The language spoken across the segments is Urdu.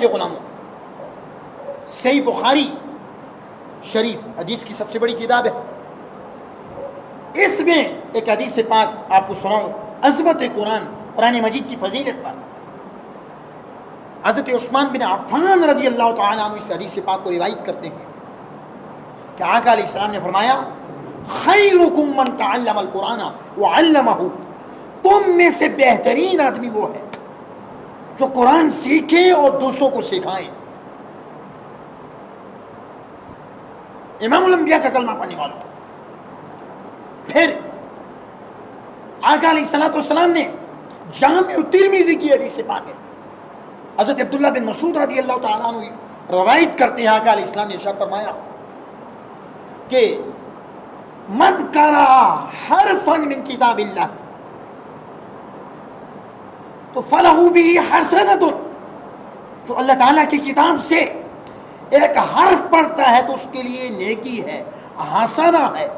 کے غلاموں، صحیح بخاری شریف حدیث کی سب سے بڑی کتاب ہے، اس میں ایک حدیث پاک آپ کو سناؤں عظمت قرآن مجید کی فضیلت پر۔ حضرت عثمان بن عفان رضی اللہ تعالیٰ عنہ اس حدیث پاک کو روایت کرتے ہیں کہ آقا علیہ السلام نے فرمایا خیرکم من تعلم القرآن وعلمہ، تم میں سے بہترین آدمی وہ ہے جو قرآن سیکھے اور دوسروں کو سکھائے۔ امام الانبیاء کا کلمہ پڑھنے والوں۔ پھر آقا علیہ السلام نے جامع ترمذی کی حدیث سے پاک ہے، حضرت عبداللہ بن مسعود رضی اللہ تعالیٰ عنہ روایت کرتے ہیں آقا علیہ السلام نے ارشاد فرمایا کہ من قرأ حرفا من کتاب اللہ تو فلہ بہ حسنۃ، جو اللہ تعالیٰ کی کتاب سے ایک حرف پڑھتا ہے تو اس کے لیے نیکی ہے، حسنہ ہے،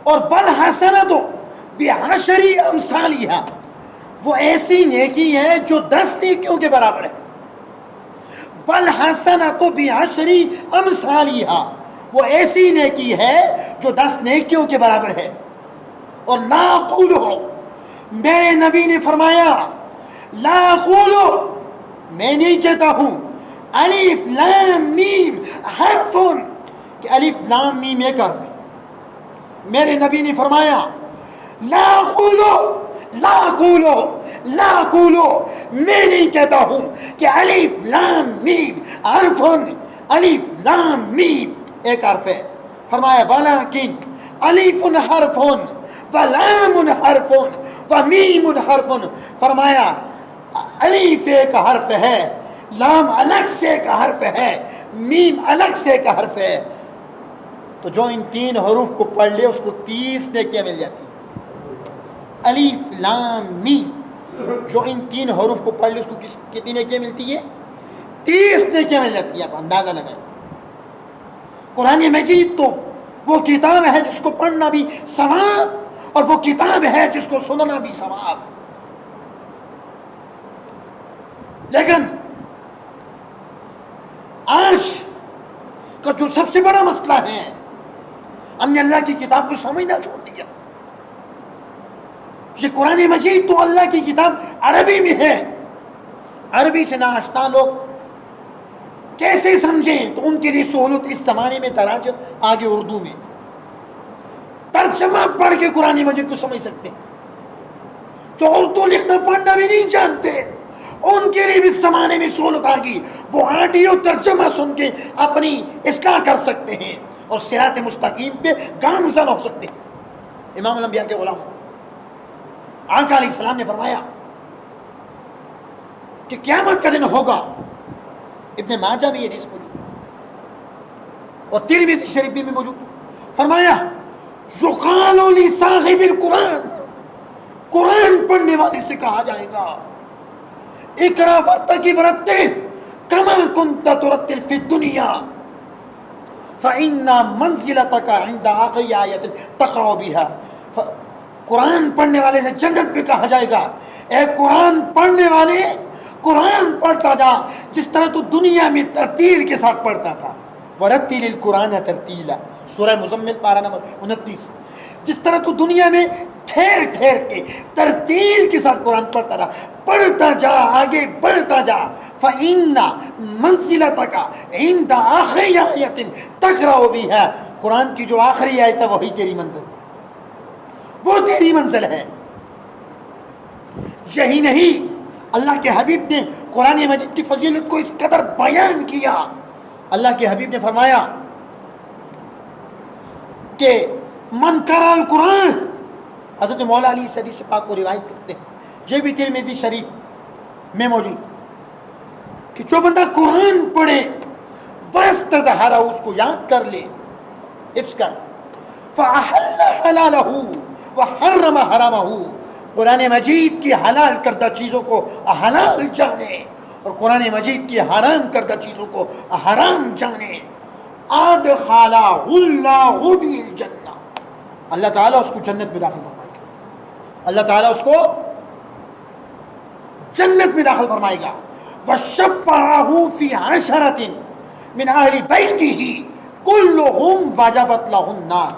اور والحسنۃ بعشر امثالھا، وہ ایسی نیکی ہے جو 10 نیکیوں کے برابر ہے، والحسنۃ بعشر امثالھا، وہ ایسی نیکی ہے جو 10 نیکیوں کے برابر ہے۔ اور لا اقول، میرے نبی نے فرمایا لا اقول، میں نہیں کہتا ہوں الف لام میم حرف، کہ الف لام میم ایک حرف ہے، میرے نبی نے فرمایا لا اقول لا اقول لا اقول، میں نہیں کہتا ہوں کہ الف لام میم حرف، الف لام میم ایک حرف ہے، فرمایا ولیکن الف حرف ولام حرف ومیم حرف، فرمایا الف ایک حرف ہے، لام الگ سے ایک حرف ہے، میم الگ سے ایک حرف ہے، تو جو ان 3 حروف کو پڑھ لے اس کو 30 نیکیاں مل جاتی ہیں۔ الف لام میم، جو ان 3 حروف کو پڑھ لے اس کو کتنی نیکیاں ملتی ہے؟ 30 نیکیاں مل جاتی ہیں۔ آپ اندازہ لگائیں۔ قرآن مجید تو وہ کتاب ہے جس کو پڑھنا بھی ثواب، اور وہ کتاب ہے جس کو سننا بھی ثواب۔ لیکن آج کا جو سب سے بڑا مسئلہ ہے، ہم نے اللہ کی کتاب کو سمجھنا چھوڑ دیا۔ یہ قرآن مجید تو اللہ کی کتاب عربی میں ہے، عربی سے ناآشنا لوگ کیسے سمجھیں؟ تو ان کے لیے سہولت اس زمانے میں تراجم آگے اردو میں ترجمہ پڑھ کے قرآن مجید کو سمجھ سکتے ہیں۔ جو اردو لکھنا پڑھنا بھی نہیں جانتے ان کے لیے بھی اس زمانے میں سہولت آ گئی، وہ آڈیو ترجمہ سن کے اپنی اصلاح کر سکتے ہیں اور صراط مستقیم پہ گامزن ہو سکتے ہیں۔ امام الانبیاء کے غلام آقا علیہ السلام نے فرمایا کہ قیامت کا دن ہوگا، ابن ماجہ میں یہ حدیث موجود اور ترمذی شریف میں موجود، فرمایا یقال لصاحب القرآن، قرآن پڑھنے والے سے کہا جائے گا اقرا وارتقب ورتل کما كنت ترتل في الدنيا فإن منزلتك عند آخر آیۃ تقرأ بها، قرآن پڑھنے والے سے جنت میں کہا جائے گا اے قرآن پڑھنے والے، قرآن پڑھتا جا جس طرح تو دنیا میں ترتیل کے ساتھ پڑھتا تھا، ورتل القرآن ترتیلا، سورہ مزمل پارہ نمبر 29، جس طرح تو دنیا میں ٹھہر ٹھہر کے ترتیل کے ساتھ قرآن پڑھتا رہا، پڑھتا جا آگے بڑھتا جا، فَإِنَّ مَنزِلَتَكَ عِنْدَ آخِرِ آیَةٍ تَقْرَأُ بِهَا، قرآن کی جو آخری آیت ہے وہی تیری منزل، وہ تیری منزل ہے۔ یہی نہیں، اللہ کے حبیب نے قرآن مجید کی فضیلت کو اس قدر بیان کیا، اللہ کے حبیب نے فرمایا کہ من قرأ القرآن، حضرت مولا علی سے حدیث پاک کو روایت کرتے ہیں، یہ بھی ترمذی شریف میں موجود، کہ جو بندہ قرآن پڑھے واستظہرہ، اس کو یاد کر لے، حفظ کر، فأحل حلالہ وحرم حرامہ، قرآن مجید کی حلال کردہ چیزوں کو حلال جانے اور قرآن مجید کی حرام کردہ چیزوں کو حرام جانے، ادخلہ اللہ بالجنہ، اللہ تعالیٰ اس کو جنت میں داخل فرمائے گا، اللہ تعالیٰ اس کو جنت میں داخل فرمائے گا۔ وشفعه في عشرة من اہل بیتہ کلہم وجبت لہ النار.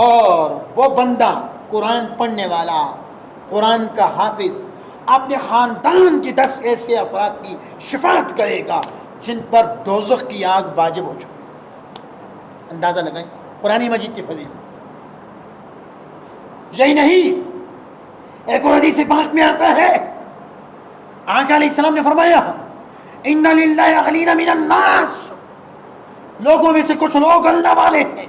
اور وہ بندہ قرآن پڑھنے والا، قرآن کا حافظ اپنے خاندان کی 10 ایسے افراد کی شفاعت کرے گا جن پر دوزخ کی آگ واجب ہو چکی. اندازہ لگائیں قرآن مجید کی فضیلت. یہی نہیں، ایک اور حدیث پاک میں آتا ہے، آقا علیہ السلام نے فرمایا ان للہ اغلین من الناس، لوگوں میں سے کچھ لوگ اللہ والے ہیں.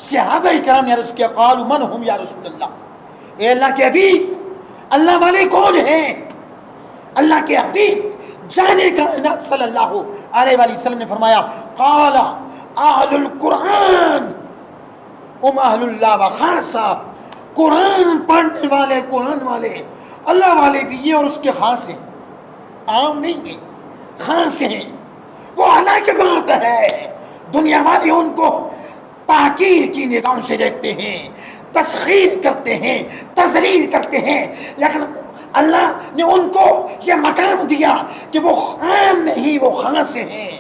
صحابہ کرام نے عرض کیا قالوا من ہم یا رسول اللہ، اے اللہ کے حبیب اللہ والے کون ہیں؟ اللہ کے حبیب جانے کائنات صلی اللہ علیہ وآلہ وسلم نے فرمایا قال اہل القرآن ہم اہل اللہ وخاصہ، قرآن پڑھنے والے، قرآن والے، اللہ والے بھی یہ اور اس کے خاص ہیں، عام نہیں ہیں، خاص ہیں. وہ اللہ کی بات ہے. دنیا والے ان کو تحقیر کی نگاہوں سے دیکھتے ہیں، تسخیر کرتے ہیں، تذلیل کرتے ہیں، لیکن اللہ نے ان کو یہ مقام دیا کہ وہ عام نہیں، وہ خاص ہیں،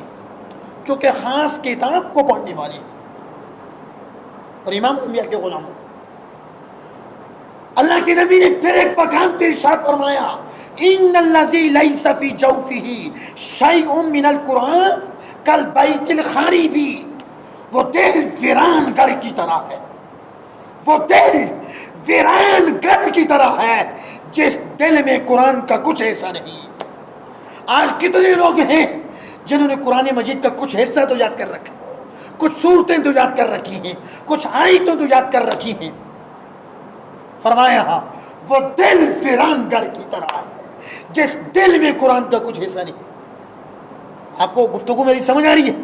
چونکہ خاص کتاب کو پڑھنے والے ہیں اور امام الانبیاء کے غلام. اللہ کے نبی نے پھر ایک مقام پہ ارشاد فرمایا ان الذی لیس فی جوفہ شیء من القرآن کالبیت الخریب، وہ دل ویران گھر کی طرح ہے، وہ دل ویران گھر کی طرح ہے جس دل میں قرآن کا کچھ حصہ نہیں. آج کتنے لوگ ہیں جنہوں نے قرآن مجید کا کچھ حصہ تو یاد کر رکھا، کچھ صورتیں تو یاد کر رکھی ہیں، کچھ آیتیں تو یاد کر رکھی ہیں. فرمایا ہاں وہ دل ویران گھر کی طرح ہے جس دل میں قرآن کا کچھ حصہ نہیں. آپ کو گفتگو میری سمجھ آ رہی ہے؟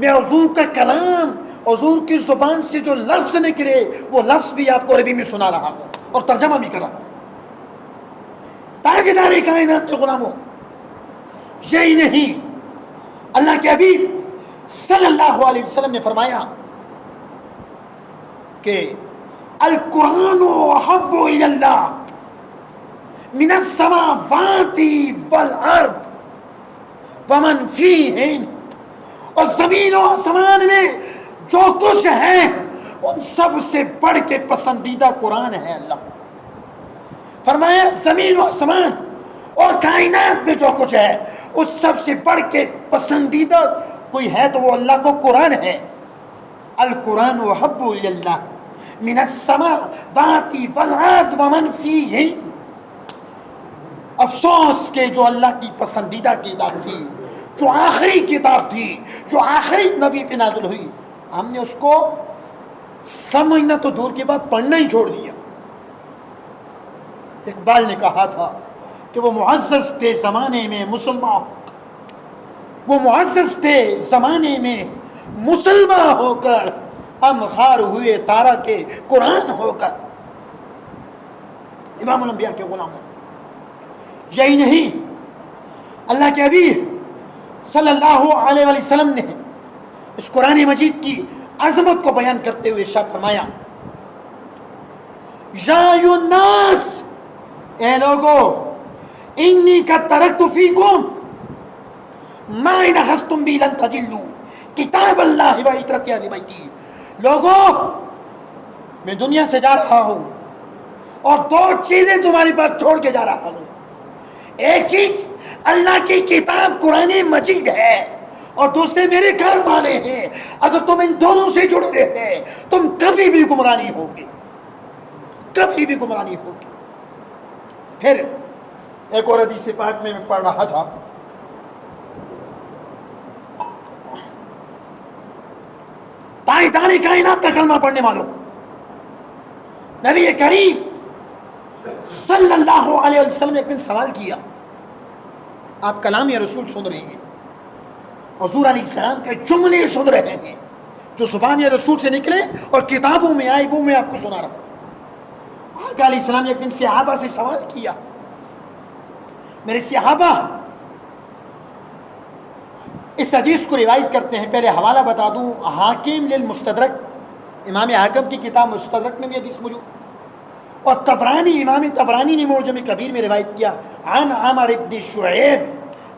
میں حضور کا کلام، حضور کی زبان سے جو لفظ نکلے وہ لفظ بھی آپ کو عربی میں سنا رہا ہوں اور ترجمہ بھی کر رہا ہوں. تاجدار کائنات کے غلاموں، یہی نہیں، اللہ کے حبیب صلی اللہ علیہ وسلم نے فرمایا کہ القرآن احب الی اللہ من السماوات والارض ومن فیہن، اور زمین و آسمان میں جو کچھ ہے ان سب سے بڑھ کے پسندیدہ قرآن ہے. اللہ فرمایا زمین و آسمان اور کائنات میں جو کچھ ہے اس سب سے بڑھ کے پسندیدہ کوئی ہے تو وہ اللہ کو قرآن ہے. القرآن احب الی اللہ من السماوات والارض ومن فیہن. افسوس کہ جو اللہ کی پسندیدہ کتاب تھی، جو آخری کتاب تھی، جو آخری نبی پہ نازل ہوئی، ہم نے اس کو سمجھنا تو دور کی بات پڑھنا ہی چھوڑ دیا. اقبال نے کہا تھا کہ وہ معزز تھے زمانے میں مسلمان، وہ معزز تھے زمانے میں مسلمان ہو کر، ہم خار ہوئے تارا کے قرآن ہو کر. امام الانبیاء کے غلام. یہی نہیں، اللہ کے حبیب صلی اللہ علیہ وآلہ وسلم نے اس قرآن مجید کی عظمت کو بیان کرتے ہوئے ارشاد فرمایا یا ایھا الناس، اے لوگو، انی قد ترکت فیکم ما ان اخذتم بی لن تضلوا کتاب اللہ و عترتی اہل بیتی. لوگو، میں دنیا سے جا رہا ہوں اور 2 چیزیں تمہاری پاس چھوڑ کے جا رہا ہوں. ایک چیز اللہ کی کتاب قرآن مجید ہے اور دوسرے میرے گھر والے ہیں. اگر تم ان دونوں سے جڑے رہتے تم کبھی بھی گمراہ نہیں ہوگے، کبھی بھی گمراہ نہیں ہوگے. پھر ایک اور حدیث پاک میں پڑھ رہا تھا، تاجدار کائنات کا کلمہ پڑھنے والوں، نبی کریم صلی اللہ علیہ وسلم نے ایک دن سوال کیا. آپ کلام یا رسول سن رہے ہیں، حضور علیہ السلام کے جملے سن رہے ہیں جو زبان یا رسول سے نکلے اور کتابوں میں آئے، وہ میں آپ کو سنا رہا ہوں. آقا علیہ السلام نے ایک دن صحابہ سے سوال کیا. میرے صحابہ اس حدیث کو روایت کرتے ہیں. پہلے حوالہ بتا دوں، حاکم للمستدرک، امام حاکم کی کتاب مستدرک میں بھی حدیث موجود، اور طبرانی، امام طبرانی نے معجم کبیر میں روایت کیا عن عمر بن شعیب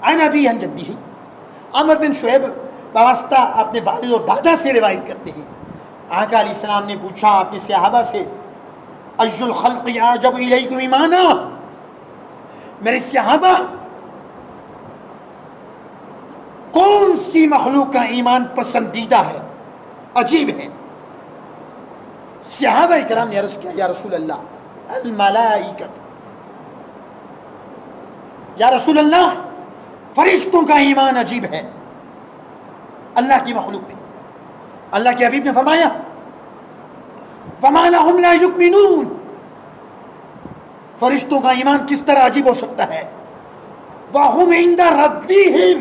عن ابی عن جدہ، عمر بن شعیب وابستہ اپنے والد اور دادا سے روایت کرتے ہیں، آقا علیہ السلام نے پوچھا اپنے صحابہ سے ای الخلق اعجب الیکم ایمانا، میرے صحابہ کون سی مخلوق کا ایمان پسندیدہ ہے، عجیب ہے؟ صحابہ کرام نے عرض کیا یا رسول اللہ الملائکہ، یا رسول اللہ فرشتوں کا ایمان عجیب ہے اللہ کی مخلوق میں۔ اللہ کے حبیب نے فرمایا وَمَا لَهُمْ لَا يُؤْمِنُونَ، فرشتوں کا ایمان کس طرح عجیب ہو سکتا ہے؟ وَهُمْ عِنْدَ رَبِّهِمْ،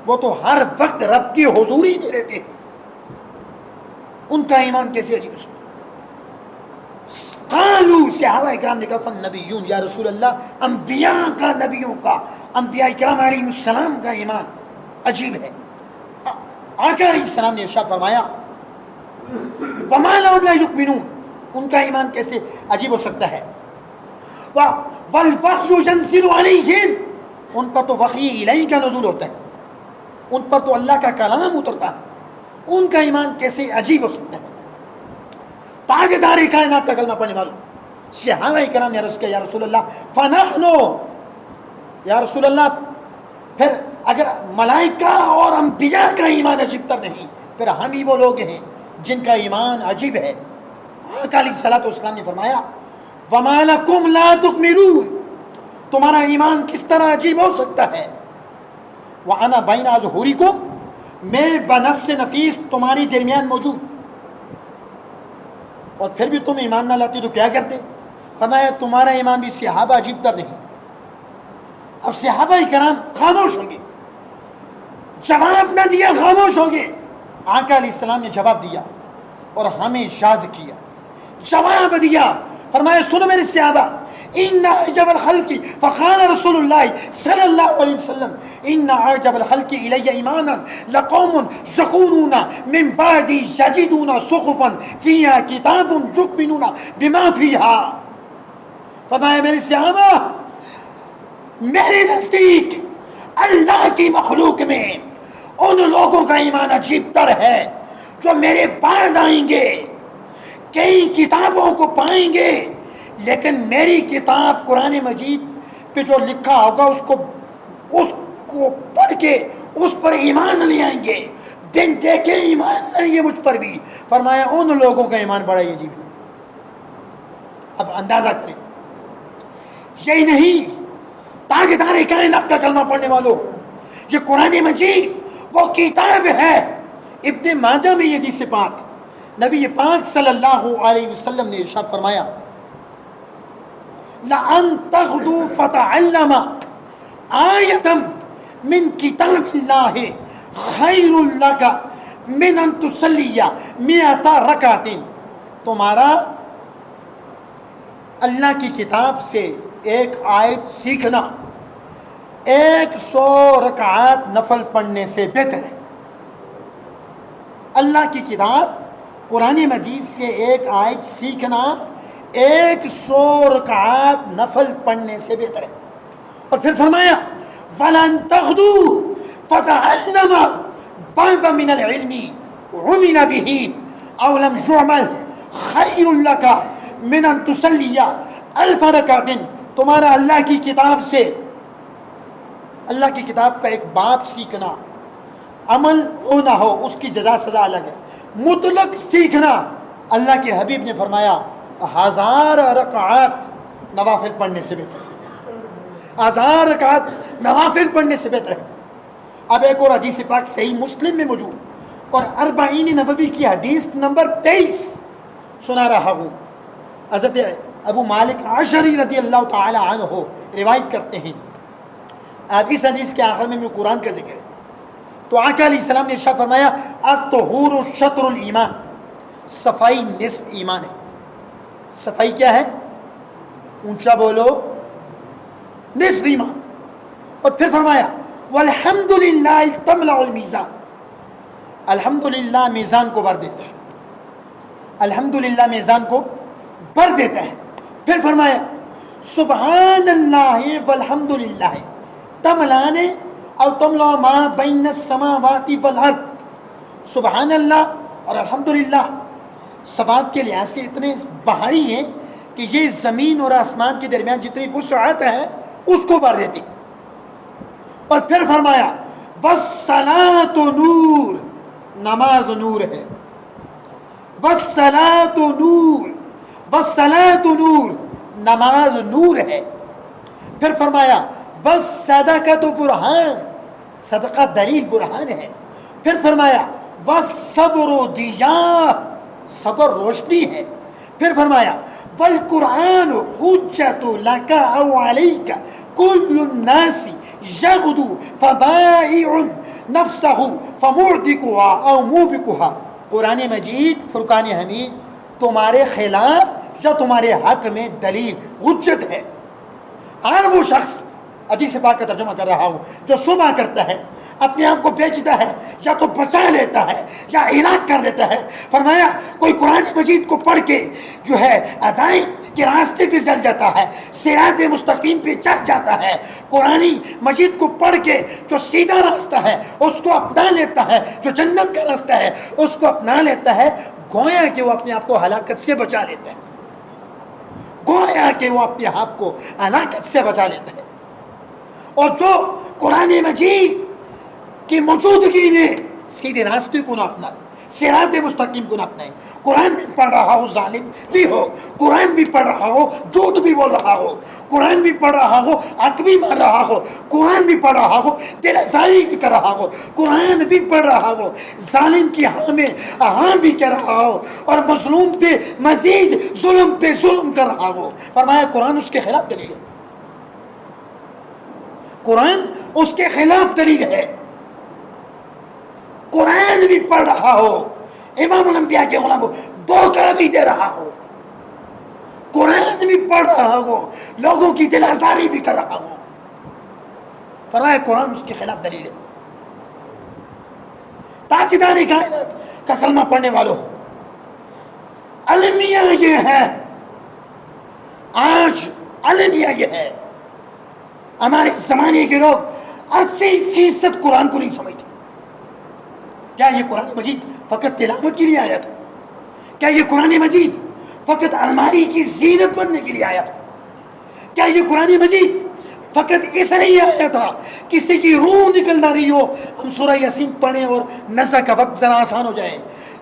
وہ تو ہر وقت رب کی حضوری میں رہتے ہیں، ان کا ایمان کیسے عجیب ہو سکتا ہے؟ قالوا، صحابہ اکرام نے کہا فالنبیون، یا رسول اللہ انبیاء کا، نبیوں کا، انبیاء اکرام علیہ السلام کا ایمان عجیب ہے۔ آقا علیہ السلام نے ارشاد فرمایا وَمَا لَهُمْ لَا يُؤْمِنُونَ، ان کا ایمان کیسے عجیب ہو سکتا ہے؟ وَالْوَحْيُ يَنزِلُ عَلَيْهِمْ، ان پر تو وحی الہی کا نزول ہوتا ہے، ان پر تو اللہ کا کلام اترتا ہے، ان کا ایمان کیسے عجیب ہو سکتا ہے؟ تاجدار کائنات کا کلمہ پڑھنے والوں صحابہ کرام نے عرض کیا یا رسول اللہ فنحنو، یا رسول اللہ پھر اگر ملائکہ اور انبیاء کا ایمان عجیب تر نہیں، پھر ہم ہی وہ لوگ ہیں جن کا ایمان عجیب ہے۔ آقا علیہ الصلوۃ والسلام نے فرمایا وَمَا لَكُمْ لَا تُؤْمِنُونَ، تمہارا ایمان کس طرح عجیب ہو سکتا ہے؟ وَأَنَا بَيْنَ أَظْهُرِكُمْ، میں بنفس نفیس تمہاری درمیان موجود، اور پھر بھی تم ایمان نہ لاتے تو کیا کرتے؟ فرمایا تمہارا ایمان بھی صحابہ عجیب تر نہیں۔ اب صحابہ کرام خاموش ہوں گے، جواب نہ دیا، خاموش ہوں گے۔ آقا علیہ السلام نے جواب دیا اور ہمیں یاد کیا، جواب دیا، فرمایا سنو میرے صحابہ ان اعجب الخلق، فقال رسول اللہ صلی اللہ علیہ وسلم ان اعجب الخلق الی ایمانا لقوم یکونون من بعد یجدون صحفا فیہا کتاب یؤمنون بما فیہا، فرمایا میرے صحابہ میرے نزدیک اللہ کی مخلوق میں ان لوگوں کا ایمان عجیب تر ہے جو میرے بعد آئیں گے، کئی کتابوں کو پائیں گے لیکن میری کتاب قرآن مجید پہ جو لکھا ہوگا اس کو پڑھ کے اس پر ایمان لے آئیں گے، دن دیکھے ایمان لائیں گے مجھ پر بھی۔ فرمایا ان لوگوں کا ایمان بڑا ہی عجیب ہے۔ اب اندازہ کریں، یہی نہیں تاجدار کائنات کا کلمہ پڑھنے والوں، یہ قرآن مجید وہ کتاب ہے۔ ابن ماجہ میں یہ حدیث پاک نبی پاک صلی اللہ علیہ وسلم نے ارشاد فرمایا لَأَن تَغْدُوا فَتَعَلَّمَ آیَةً مِّن کِتَابِ اللَّهِ خَيْرٌ لَكَ مِّنْ أَن تُصَلِّيَ مِئَةَ رَكَعَةٍ، تمہارا اللہ کی کتاب سے ایک آیت سیکھنا 100 رکعات نفل پڑھنے سے بہتر ہے۔ اللہ کی کتاب قرآن مجید سے ایک آیت سیکھنا 100 رکعات نفل پڑھنے سے بہتر ہے۔ اور پھر فرمایا وَلَن تَغْدُوا فَتَعَلَّمَ بَعْضَ مِنَ الْعِلْمِ عُمِلَ بِهِ أَوْ لَمْ يُعْمَلْ خَيْرٌ لَكَ مِنْ أَن تُصَلِّيَ أَلْفَ رَكَعَةٍ، تمہارا اللہ کی کتاب سے، اللہ کی کتاب کا ایک باب سیکھنا، عمل ہو نہ ہو اس کی جزا سزا الگ ہے، مطلق سیکھنا اللہ کے حبیب نے فرمایا 1000 رکعات نوافل پڑھنے سے بہتر ہے، 1000 رکعات نوافل پڑھنے سے بہتر ہے۔ اب ایک اور حدیث پاک صحیح مسلم میں موجود اور 40 نبوی کی حدیث نمبر 23 سنا رہا ہوں۔ حضرت ابو مالک عشری رضی اللہ تعالی عنہ روایت کرتے ہیں، اب اس حدیث کے آخر میں قرآن کا ذکر ہے، تو آقا علیہ السلام نے ارشاد فرمایا الطہور شطر الایمان، صفائی نصف ایمان ہے۔ صفائی کیا ہے؟ اونچا بولو، نصف ایمان۔ اور پھر فرمایا والحمدللہ تملأ المیزان، الحمدللہ میزان کو بھر دیتا ہے، الحمدللہ میزان کو بھر دیتا ہے۔ پھر فرمایا سبحان اللہ والحمد للہ تملان او تملا ما بین السماوات والارض. سبحان اللہ اور الحمدللہ ثواب کے لحاظ سے اتنے بہاری ہیں کہ یہ زمین اور آسمان کے درمیان جتنی وسعت ہے اس کو بھر دیتی. اور پھر فرمایا والصلاۃ نور، نماز نور ہے. والصلاۃ نور، والصلاۃ نور، نماز نور ہے. پھر فرمایا والصدقۃ برہان، صدقہ دلیل برہان ہے. پھر فرمایا والصبر ضیاء، صبر روشنی ہے. پھر فرمایا والقرآن حجۃ لک او علیک کل الناس یغدو فبائع نفسہ فمعتقها او موبقها. قرآن مجید فرقان حمید تمہارے خلاف یا تمہارے حق میں دلیل حجت ہے. ہر وہ شخص، حدیث پاک کا ترجمہ کر رہا ہوں، جو صبح کرتا ہے اپنے آپ کو بیچتا ہے یا تو بچا لیتا ہے یا ہلاک کر دیتا ہے. فرمایا کوئی قرآن مجید کو پڑھ کے جو ہے ادائی کے راستے پہ چل جاتا ہے، صراط مستقیم پہ چل جاتا ہے. قرآن مجید کو پڑھ کے جو سیدھا راستہ ہے اس کو اپنا لیتا ہے، جو جنت کا راستہ ہے اس کو اپنا لیتا ہے، گویا کہ وہ اپنے آپ کو ہلاکت سے بچا لیتا ہے. گویا کہ وہ اپنے آپ کو ہلاکت سے بچا لیتا ہے. اور جو قرآن مجید کی موجودگی میں سیدھے راستے کو نہ اپنا، صراط مستقیم کو نہ اپنائے، قرآن بھی پڑھ رہا ہو ظالم بھی ہو، قرآن بھی پڑھ رہا ہو جھوٹ بھی بول رہا ہو، قرآن بھی پڑھ رہا ہو حق بھی مار رہا ہو، قرآن بھی پڑھ رہا ہو دل ازاری بھی کر رہا ہو، قرآن بھی پڑھ رہا ہو ظالم کی ہاں میں ہاں بھی کر رہا ہو اور مظلوم پہ مزید ظلم پہ ظلم کر رہا ہو. فرمایا قرآن اس کے خلاف دلیل ہے. قرآن اس کے خلاف دلیل ہے. قرآن بھی پڑھ رہا ہو، امام الانبیاء کے غلام کو دھوکہ بھی دے رہا ہو، قرآن بھی پڑھ رہا ہو، لوگوں کی دل آزاری بھی کر رہا ہو. فرمایا قرآن اس کے خلاف دلیل ہے. تاجدار کائنات کا کلمہ پڑھنے والوں، المیہ یہ ہے، آج المیہ یہ ہے. ہمارے زمانے کے لوگ 80% قرآن کو نہیں سمجھتے. کیا یہ قرآن مجید فقط تلاوت کے لیے آیا تھا؟ کیا یہ قرآن مجید فقط الماری کی زینت بننے کے لیے آیا تھا؟ کیا یہ قرآن مجید فقط اس لیے آیا تھا کسی کی روح نکل نہ رہی ہو ہم سورہ یاسین پڑھیں اور نزع کا وقت ذرا آسان ہو جائے؟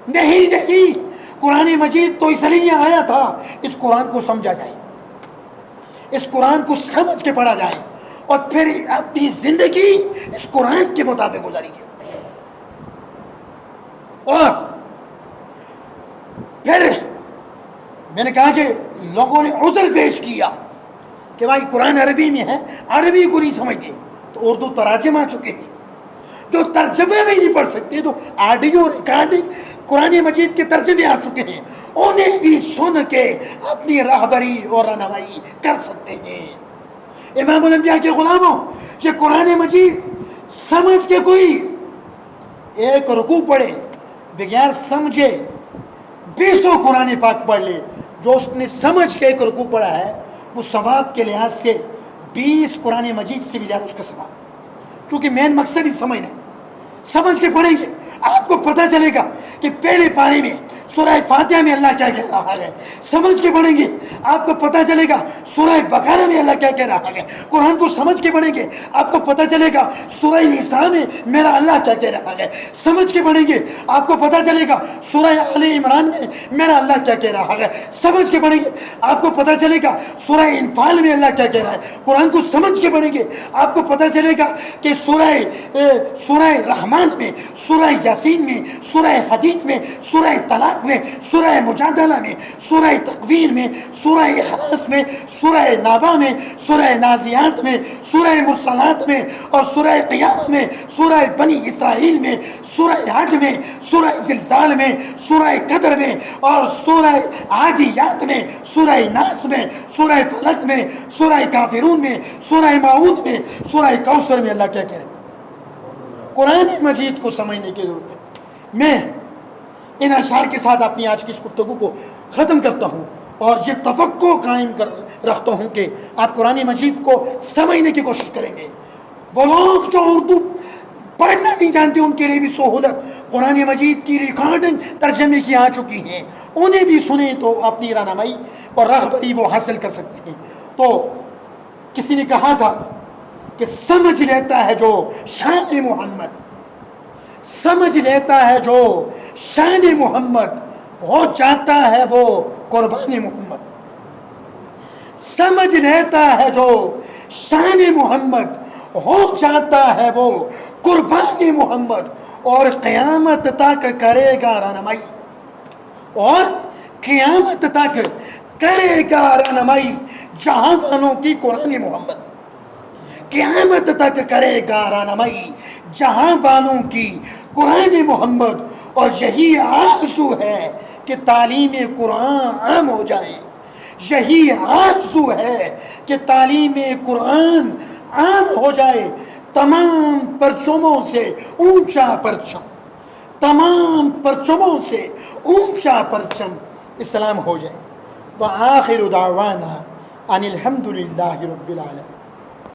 نہیں نہیں، قرآن مجید تو اس لیے آیا تھا اس قرآن کو سمجھا جائے، اس قرآن کو سمجھ کے پڑھا جائے اور پھر اپنی زندگی اس قرآن کے مطابق گزاری جائے. اور پھر میں نے کہا کہ لوگوں نے عذر پیش کیا کہ بھائی قرآن عربی میں ہے، عربی کو نہیں سمجھتے، تو اردو تراجم آ چکے ہیں. جو ترجمے میں نہیں پڑھ سکتے تو آڈیو ریکارڈنگ قرآن مجید کے ترجمے آ چکے ہیں، انہیں بھی سن کے اپنی راہبری اور رہنمائی کر سکتے ہیں. امام الانبیاء کے غلاموں، یہ قرآن مجید سمجھ کے کوئی ایک رکوع پڑھے بغیر سمجھے 20 قرآن پاک پڑھ لے، جو اس نے سمجھ کے ایک رکوع پڑھا ہے وہ ثواب کے لحاظ سے 20 قرآن مجید سے بھی زیادہ اس کا ثواب. کیونکہ مین مقصد ہی سمجھنا. سمجھ کے پڑھیں گے آپ کو پتہ چلے گا کہ پہلے پارے میں سورہ فاتحہ میں اللہ کیا کہہ رہا ہے. سمجھ کے پڑھیں گے آپ کو پتہ چلے گا سورہ بقرہ میں اللہ کیا کہہ رہا ہے. قرآن کو سمجھ کے پڑھیں گے آپ کو پتہ چلے گا سورہ نساء میں میرا اللہ کیا کہہ رہا ہے. سمجھ کے پڑھیں گے آپ کو پتہ چلے گا سورہ آل عمران میں میرا اللہ کیا کہہ رہا ہے. سمجھ کے پڑھیں گے آپ کو پتہ چلے گا سورہ انفال میں اللہ کیا کہہ رہا ہے. قرآن کو سمجھ کے پڑھیں گے آپ کو پتہ چلے گا کہ سورہ رحمان میں، سورہ یاسین میں، سورہ حدید میں، سورہ طلاق میں، سورہ مجادلہ میں، سورہ تکویر میں، سورہ اخلاص میں، سورہ نابا میں، سورہ نازیات میں، سورہ مرسلات میں اور سورہ قیامہ میں، سورہ بنی اسرائیل میں، سورہ حج میں، سورہ زلزال میں، سورہ قدر میں اور سورہ عادیات میں، سورہ ناس میں، سورہ فلق میں، سورہ کافرون میں، سورہ ماعون میں، سورہ کوثر میں اللہ کیا کہہ رہے ہیں. قرآن مجید کو سمجھنے کی ضرورت ہے. میں ان اشعار کے ساتھ اپنی آج کی اس گفتگو کو ختم کرتا ہوں اور یہ توقع قائم رکھتا ہوں کہ آپ قرآن مجید کو سمجھنے کی کوشش کریں گے. وہ لوگ جو اردو پڑھنا نہیں جانتے ان کے لیے بھی سہولت قرآن مجید کی ریکارڈنگ ترجمے کی آ چکی ہیں, انہیں بھی سنیں تو اپنی رہنمائی اور رہبری وہ حاصل کر سکتے ہیں. تو کسی نے کہا تھا کہ سمجھ لیتا ہے جو شان محمد, سمجھ لیتا ہے جو شان محمد, ہو جاتا ہے وہ قربان محمد. سمجھ لیتا ہے جو شان محمد, ہو جاتا ہے وہ قربان محمد, اور قیامت تک کرے گا رہنمائی, اور قیامت تک کرے گا رہنمائی جہاں والوں کی قرآن محمد. قیامت تک کرے گا رہنمائی جہاں والوں کی قرآن محمد. اور یہی آرزو ہے کہ تعلیم قرآن عام ہو جائے, یہی آرزو ہے کہ تعلیم قرآن عام ہو جائے. تمام پرچموں سے اونچا پرچم, تمام پرچموں سے اونچا پرچم اسلام ہو جائے. وآخر دعوانا ان الحمد للہ رب العالمین.